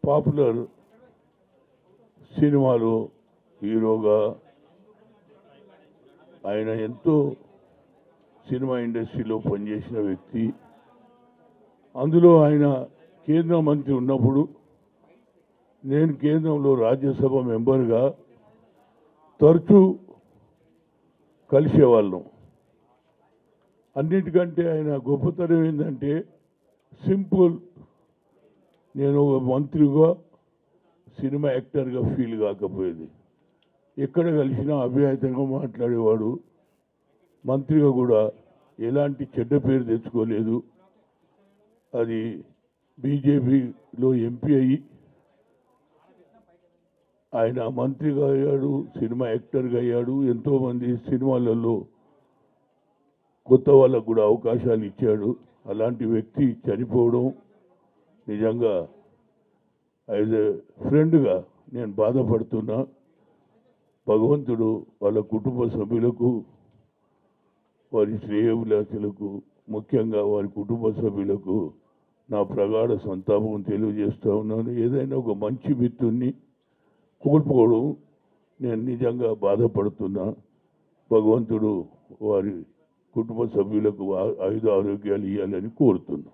Popular సినిమాలో హీరోగా ఆయన ఎంతో సినిమా ఇండస్ట్రీలో పనిచేసిన వ్యక్తి. అందులో ఆయన కేంద్ర మంత్రి ఉన్నప్పుడు నేను కేంద్రంలో రాజ్యసభ మెంబర్గా తరచూ కలిసేవాళ్ళం. అన్నిటికంటే ఆయన గొప్పతనం ఏంటంటే సింపుల్. నేను ఒక మంత్రిగా సినిమా యాక్టర్గా ఫీల్ కాకపోయేది. ఎక్కడ కలిసినా అభ్యాహితంగా మాట్లాడేవాడు. మంత్రిగా కూడా ఎలాంటి చెడ్డ పేరు తెచ్చుకోలేదు. అది బీజేపీలో ఎంపీ అయ్యి ఆయన మంత్రిగా అయ్యాడు, సినిమా యాక్టర్గా అయ్యాడు. ఎంతోమంది సినిమాలలో కొత్త వాళ్ళకు కూడా అవకాశాలు ఇచ్చాడు. అలాంటి వ్యక్తి చనిపోవడం నిజంగా యాజ్ ఎ ఫ్రెండ్గా నేను బాధపడుతున్నా. భగవంతుడు వాళ్ళ కుటుంబ సభ్యులకు, వారి శ్రేయోభిలాషులకు, ముఖ్యంగా వారి కుటుంబ సభ్యులకు నా ప్రగాఢ సంతాపం తెలియజేస్తూ ఉన్నాను. ఏదైనా ఒక మంచి మిత్రుణ్ణి కోల్పోవడం నేను నిజంగా బాధపడుతున్నా. భగవంతుడు వారి కుటుంబ సభ్యులకు ఆయుధ ఆరోగ్యాలు ఇవ్వాలని కోరుతున్నా.